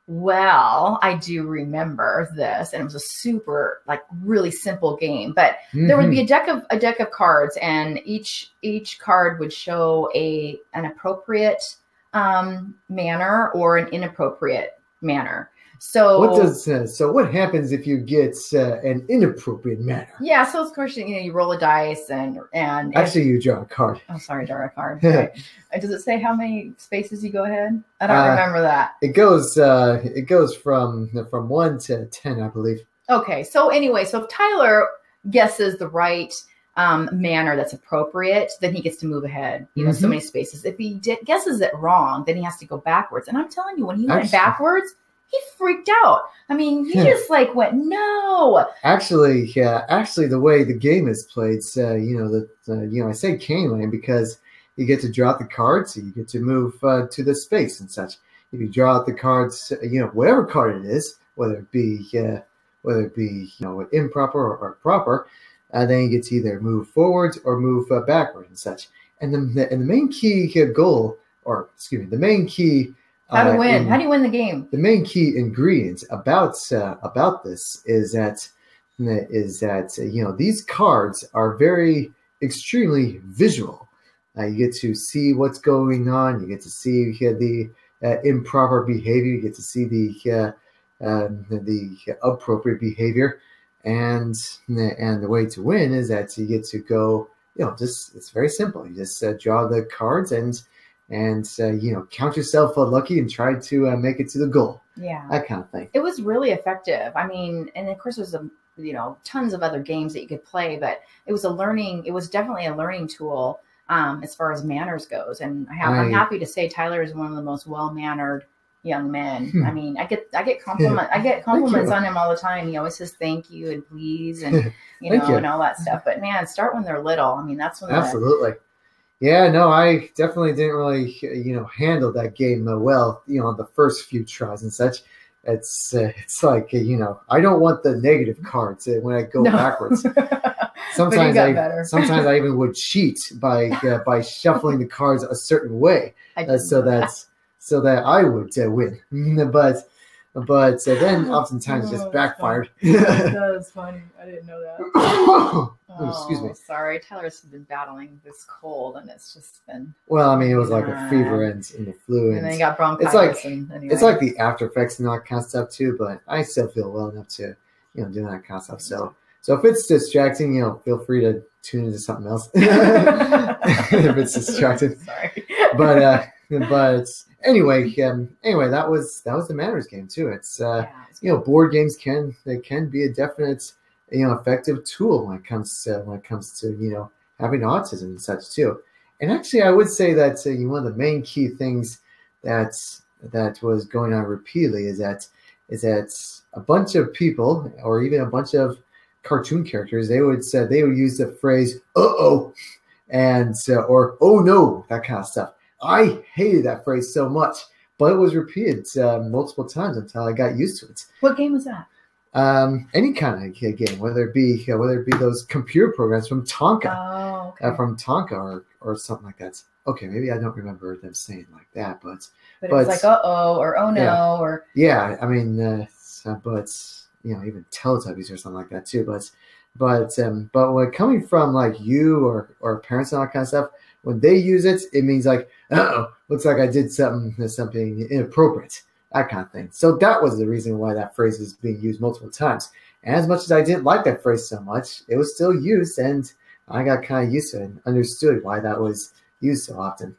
Well, I do remember this, and it was a super, really simple game. But there would be a deck of cards, and each card would show an appropriate manner or an inappropriate manner. So what happens if you get an inappropriate manner? Yeah, so of course you roll a dice and actually you draw a card. Oh, sorry, draw a card. Right. Does it say how many spaces you go ahead? I don't remember that. It goes from 1 to 10, I believe. Okay, so anyway, so if Tyler guesses the right manner that's appropriate, then he gets to move ahead. So many spaces. If he guesses it wrong, then he has to go backwards. And I'm telling you, when he went backwards, he freaked out. I mean, he just went, no. Actually, the way the game is played, I say Candyland because you get to draw out the cards, so you get to move to the space and such. If you draw out the cards, whatever card it is, whether it be improper or proper, then you get to either move forward or move backward and such. And the main key goal, the main key. How to win? How do you win the game? The main key ingredient about this is that these cards are extremely visual. You get to see what's going on. You get to see the improper behavior. You get to see the appropriate behavior, and the way to win is that you get to go. It's very simple. You just draw the cards and count yourself lucky and try to make it to the goal. Yeah, that kind of thing. It was really effective. I mean, and of course there's tons of other games that you could play, but it was definitely a learning tool as far as manners goes. And I'm happy to say Tyler is one of the most well-mannered young men. I mean, I get compliments on him all the time. He always says thank you and please and and all that stuff. But man, start when they're little. I mean, that's when absolutely. Yeah, no, I definitely didn't really, handle that game well, on the first few tries and such. It's like, I don't want the negative cards when I go backwards. Sometimes I even would cheat by shuffling the cards a certain way so that I would win. But then oftentimes just backfired. That was funny. I didn't know that. Excuse me. Sorry. Tyler's been battling this cold, and it's just been... Well, I mean, it was like a fever and the flu. And then he got bronchitis. It's like the after effects and all that kind of stuff, too, but I still feel well enough to, do that kind of stuff. So if it's distracting, feel free to tune into something else. If it's distracting. Sorry. But anyway, that was the manners game too. It's board games can be a definite effective tool when it comes to having autism and such too. And actually, I would say that one of the main key things that was going on repeatedly is that a bunch of people, or even a bunch of cartoon characters, they would use the phrase "uh-oh" and or "oh no," that kind of stuff. I hated that phrase so much, but it was repeated multiple times until I got used to it. What game was that? Any kind of game, whether it be those computer programs from Tonka, or something like that. Okay, maybe I don't remember them saying it like that, but it's like uh-oh or oh no or I mean, but even Teletubbies or something like that too. But when coming from like you or parents and all that kind of stuff, when they use it, it means like, uh-oh, looks like I did something inappropriate, that kind of thing. So that was the reason why that phrase is being used multiple times. And as much as I didn't like that phrase so much, it was still used, and I got kind of used to it and understood why that was used so often.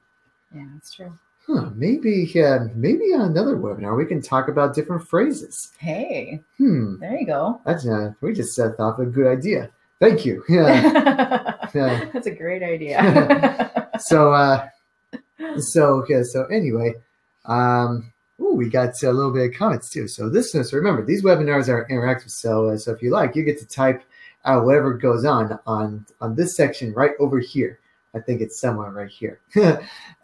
Yeah, that's true. Maybe on another webinar we can talk about different phrases. Hey, there you go. That's we just thought of a good idea. Thank you. Yeah, that's a great idea. So anyway, we got a little bit of comments too. So remember, these webinars are interactive. So if you like, you get to type out whatever goes on this section right over here. I think it's somewhere right here.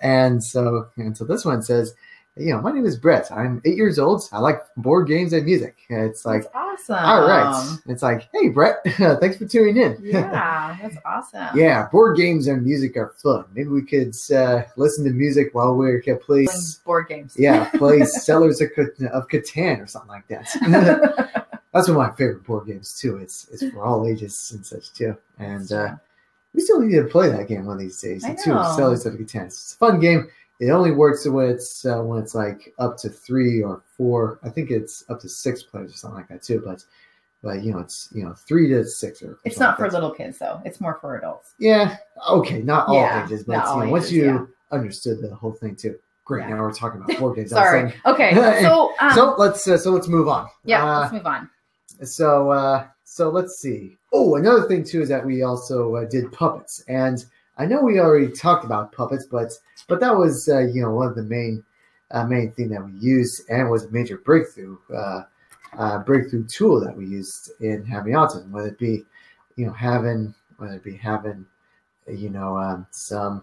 and so this one says, my name is Brett. I'm 8 years old. I like board games and music. It's like, that's awesome. All right. It's like, hey, Brett, thanks for tuning in. Yeah, that's awesome. Yeah, board games and music are fun. Maybe we could listen to music while we're playing board games. Yeah, play Settlers of Catan or something like that. That's one of my favorite board games too. It's for all ages and such too. And we still need to play that game one of these days too. Settlers of Catan. It's a fun game. It only works when it's like up to 3 or 4. I think it's up to 6 players or something like that too. But it's 3 to 6 or. It's not for little kids though. It's more for adults. Yeah. Okay. Not all ages, but once you understood the whole thing too. Great. Now we're talking about board games. Sorry. Okay. So let's move on. Yeah. Let's move on. So let's see. Oh, another thing too is that we also did puppets, and I know we already talked about puppets, but that was one of the main thing that we used, and was a major breakthrough tool that we used in having autism. Whether it be having some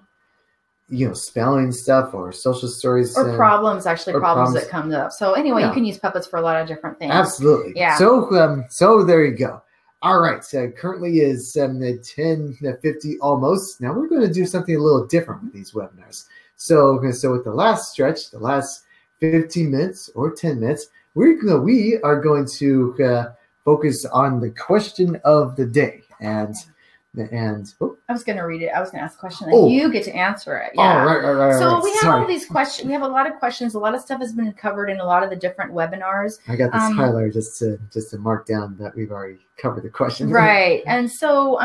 spelling stuff or social stories or problems that come up. So anyway, you can use puppets for a lot of different things. Absolutely. Yeah. So there you go. All right. So currently is 10:50 almost. Now we're going to do something a little different with these webinars. So with the last stretch, the last 15 minutes or 10 minutes, we are going to focus on the question of the day. And I was going to read it. I was going to ask a question, and you get to answer it. Yeah. Oh, right. So we have all these questions. We have a lot of questions. A lot of stuff has been covered in a lot of the different webinars. I got this highlighter just to mark down that we've already covered the question. Right. And so,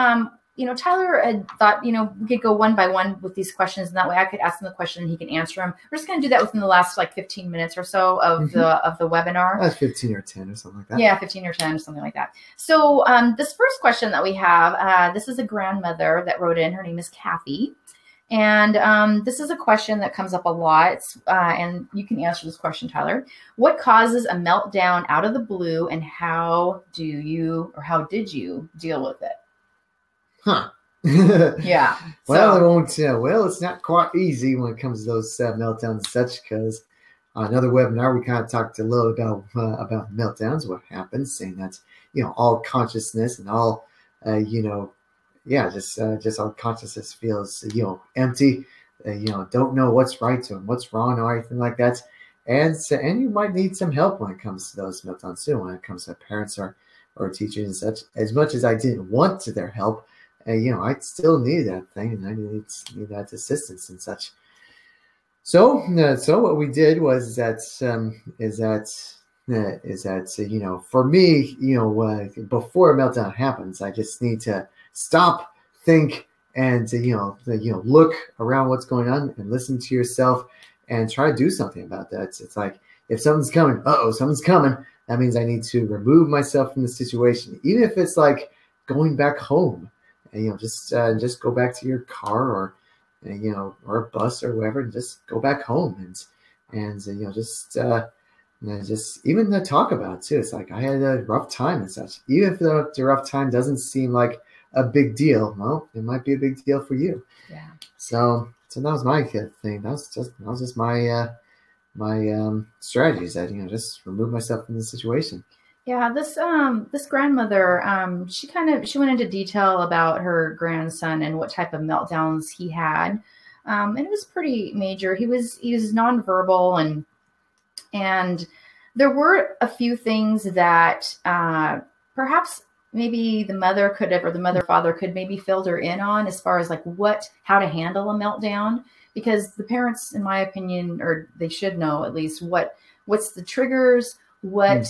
Tyler had thought, we could go one by one with these questions, and that way I could ask him the question and he can answer them. We're just going to do that within the last 15 minutes or so of the webinar. That's 15 or 10 or something like that. Yeah, 15 or 10, something like that. So this first question that we have, this is a grandmother that wrote in. Her name is Kathy. And this is a question that comes up a lot, and you can answer this question, Tyler. What causes a meltdown out of the blue, and how did you deal with it? Huh. Yeah. Well, it's not quite easy when it comes to those meltdowns and such, because on another webinar, we kind of talked a little about meltdowns, what happens, saying that, all consciousness and all, just all consciousness feels, empty, don't know what's right and what's wrong or anything like that. And you might need some help when it comes to those meltdowns too, when it comes to parents or teachers and such. As much as I didn't want their help, I still need that thing, and I need that assistance and such. So what we did was that for me, before a meltdown happens, I just need to stop, think, and look around what's going on and listen to yourself, and try to do something about that. It's like, if something's coming, something's coming. That means I need to remove myself from the situation, even if it's like going back home, and just go back to your car, or or a bus or whatever, and just go back home, and just even to talk about it too. It's like, I had a rough time and such. Even if the rough time doesn't seem like a big deal, well, it might be a big deal for you. Yeah. So that was my thing. That was just my strategies, that just remove myself from the situation. Yeah, this grandmother, she went into detail about her grandson and what type of meltdowns he had, and it was pretty major. He was nonverbal, and there were a few things that perhaps maybe the mother could have, or the mother father could maybe filled her in on, as far as like how to handle a meltdown, because the parents, in my opinion, or they should know at least what's the triggers, what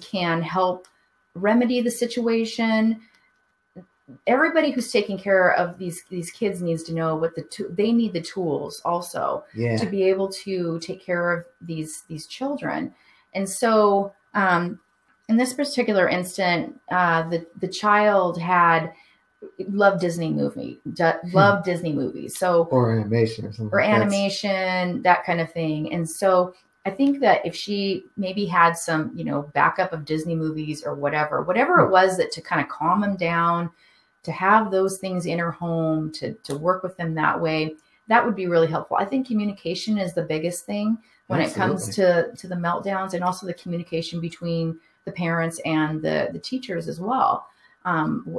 can help remedy the situation. Everybody who's taking care of these kids needs to know what they need the tools also to be able to take care of these children. And so in this particular instant, the child loved Disney movies. So, or animation or something. Or animation, that kind of thing. And so I think that if she maybe had some, backup of Disney movies or whatever it was, that to kind of calm him down, to have those things in her home, to work with them that way, that would be really helpful. I think communication is the biggest thing when it comes to the meltdowns, and also the communication between the parents and the teachers as well.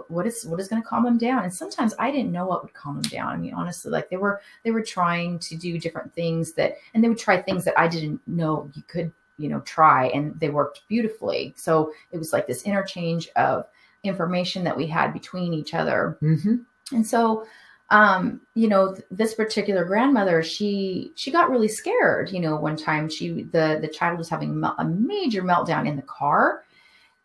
What is going to calm them down? And sometimes I didn't know what would calm them down. I mean, honestly, like they were trying to do different things and they would try things that I didn't know you could, try, and they worked beautifully. So it was like this interchange of information that we had between each other. Mm-hmm. And so, this particular grandmother, she got really scared. One time the child was having a major meltdown in the car.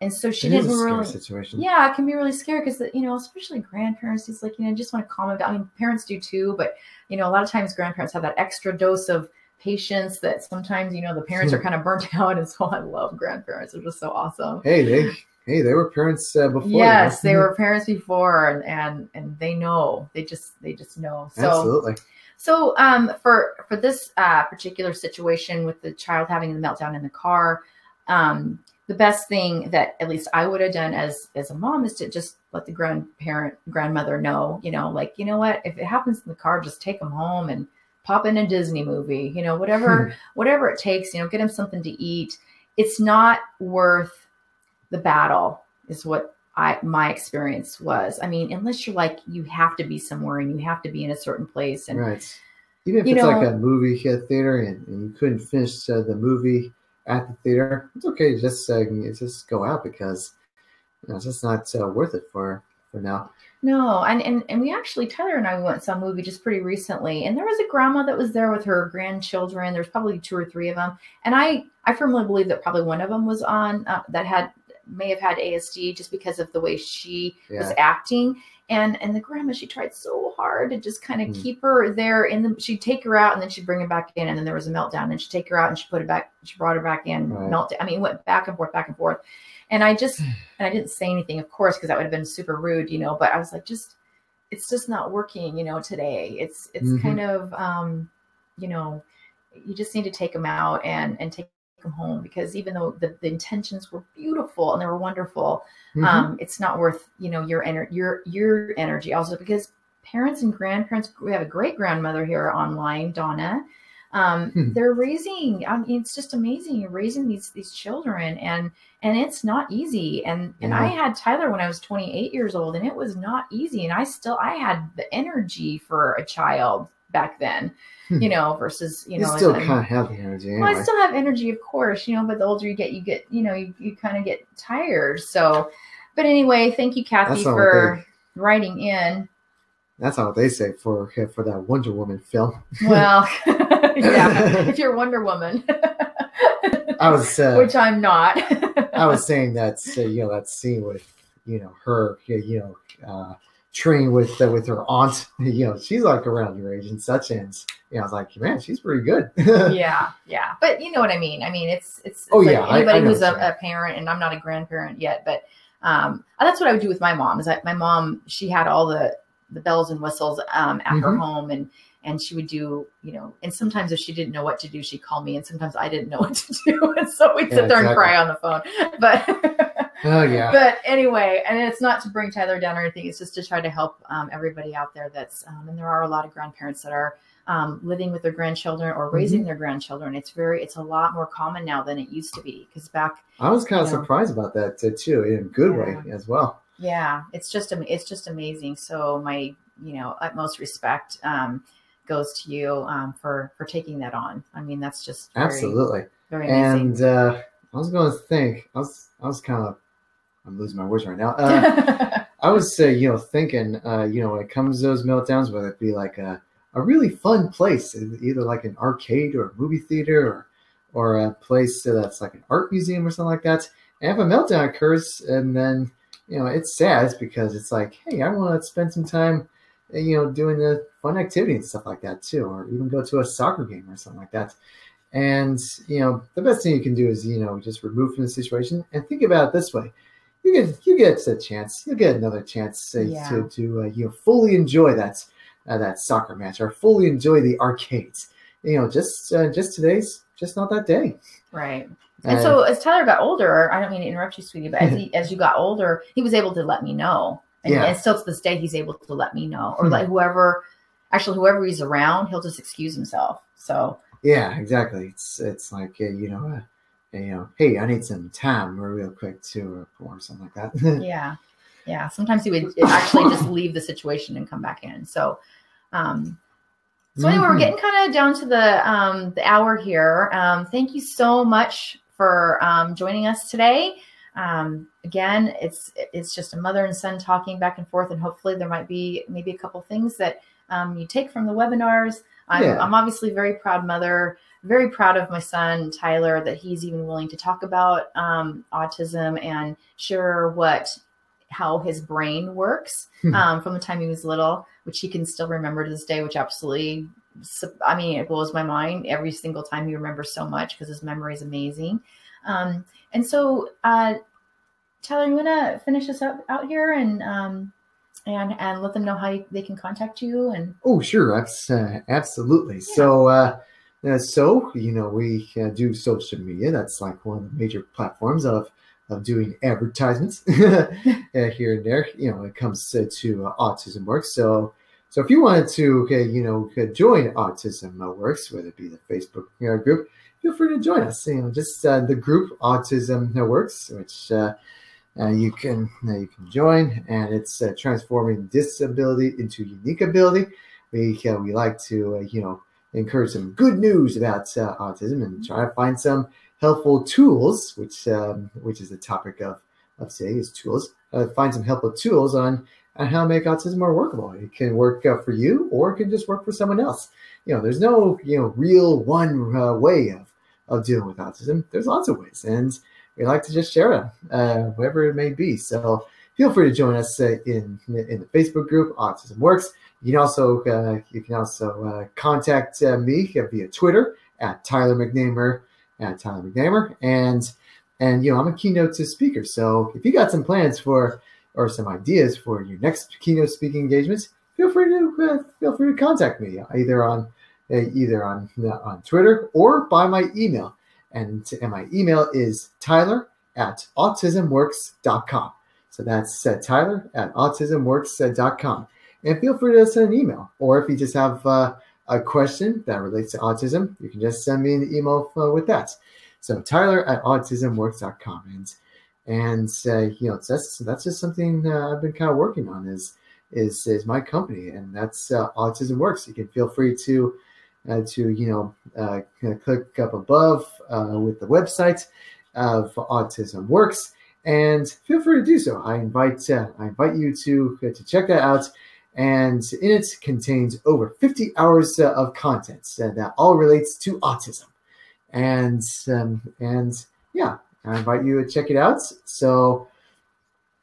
And so she didn't really, situation. Yeah, it can be really scary because, especially grandparents, it's like, just want to calm them down. I mean, parents do too, but, a lot of times grandparents have that extra dose of patience that sometimes, the parents are kind of burnt out. And so I love grandparents. They're just so awesome. Hey, they were parents before. Yes, they were parents before, and they know, they just know. So, absolutely. So for this particular situation with the child having the meltdown in the car, the best thing that at least I would have done as a mom is to just let the grandmother know, like, what, if it happens in the car, just take them home and pop in a Disney movie, whatever it takes, get them something to eat. It's not worth the battle, is what my experience was. I mean, unless you're like, you have to be somewhere and you have to be in a certain place. And right. Even if it's like a movie theater and you couldn't finish the movie at the theater, it's okay. Just go out, because it's just not worth it for now. No, and we actually, Tyler and I, we went and saw a movie just pretty recently, and there was a grandma that was there with her grandchildren. There's probably 2 or 3 of them, and I firmly believe that probably one of them was on that may have had ASD, just because of the way she was acting. And the grandma, she tried so hard to just kind of keep her there she'd take her out and then she'd bring her back in. And then there was a meltdown, and she'd take her out and she brought her back in. Right. Meltdown. I mean, it went back and forth. And I didn't say anything, of course, because that would have been super rude, but I was like, it's just not working, today. It's kind of, you just need to take them out and take them home, because even though the intentions were beautiful and they were wonderful, it's not worth, your energy also, because parents and grandparents, we have a great grandmother here online, Donna. They're raising, I mean, it's just amazing. You're raising these children, and it's not easy. And I had Tyler when I was 28 years old, and it was not easy. And I had the energy for a child back then, versus, you still kind of have the energy anyway. Well, I still have energy, of course, but the older you get, you kind of get tired. So, but anyway, thank you, Kathy, for writing in. That's not what they say for that Wonder Woman film. Well, yeah, if you're Wonder Woman, I was, which I'm not. I was saying that, that scene with, her, train with her aunt. She's like around your age and such. And I was like, man, she's pretty good. Yeah. But you know what I mean. I mean, it's anybody who's a parent, and I'm not a grandparent yet, but that's what I would do with my mom. Is that my mom? She had all the bells and whistles at her home, and she would do, and sometimes if she didn't know what to do, she'd call me, and sometimes I didn't know what to do, and so we'd sit there and cry on the phone. But oh yeah. But anyway, and it's not to bring Tyler down or anything. It's just to try to help everybody out there that's, and there are a lot of grandparents that are living with their grandchildren or raising their grandchildren. It's a lot more common now than it used to be. Because back, I was kind of surprised about that too, in a good way as well. Yeah, it's just amazing. So my utmost respect goes to you for taking that on. I mean, that's just absolutely very amazing. And I was going to think, I was kind of, I'm losing my words right now. I was thinking, when it comes to those meltdowns, whether it be like a really fun place, either like an arcade or a movie theater or a place that's like an art museum or something like that. And if a meltdown occurs, and then it's sad because it's like, hey, I want to spend some time, doing the fun activity and stuff like that too, or even go to a soccer game or something like that. And the best thing you can do is just remove from the situation and think about it this way. You get a chance. You'll get another chance to fully enjoy that soccer match, or fully enjoy the arcades. Just today's just not that day. Right. And so as Tyler got older, I don't mean to interrupt you, sweetie, but as you got older, he was able to let me know. And still to this day, he's able to let me know. Or like whoever he's around, he'll just excuse himself. So yeah, exactly. It's like hey, I need some time real quick to or something like that. Yeah. Sometimes he would actually just leave the situation and come back in. So, anyway, we're getting kind of down to the hour here. Thank you so much for joining us today. Again, it's just a mother and son talking back and forth, and hopefully there might be maybe a couple things that you take from the webinars. I'm obviously a very proud mother, very proud of my son, Tyler, that he's even willing to talk about autism and share how his brain works from the time he was little, which he can still remember to this day, which absolutely, it blows my mind every single time. He remembers so much because his memory is amazing. And so, Tyler, you want to finish us out here and let them know how they can contact you? And oh, sure, absolutely. Yeah. So we do social media. That's like one of the major platforms of doing advertisements here and there. When it comes to Autism Works. So if you wanted to, join Autism Works, whether it be the Facebook group, feel free to join us. Just the group Autism Works, which you can join, and it's transforming disability into unique ability. We like to encourage some good news about autism and try to find some helpful tools, which is the topic of today is tools. Find some helpful tools on how to make autism more workable. It can work for you, or it can just work for someone else. There's no real one way of dealing with autism. There's lots of ways, and we like to just share them, whatever it may be. So feel free to join us in the Facebook group Autism Works. You can also contact me via Twitter at Tyler McNamer, and I'm a keynote speaker. So if you got some plans or some ideas for your next keynote speaking engagements, feel free to contact me either on Twitter or by my email. And my email is tyler@autismworks.com. So that's tyler@autismworks.com. And feel free to send an email. Or if you just have a question that relates to autism, you can just send me an email with that. So tyler@autismworks.com. And that's just something I've been kind of working on is my company, and that's Autism Works. You can feel free to click up above with the website of Autism Works, and feel free to do so. I invite you to check that out. And in it contains over 50 hours of content that all relates to autism. And yeah, I invite you to check it out. So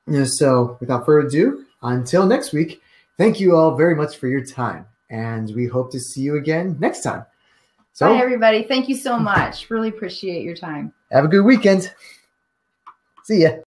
without further ado, until next week, thank you all very much for your time, and we hope to see you again next time. So, bye, everybody. Thank you so much. Really appreciate your time. Have a good weekend. See ya.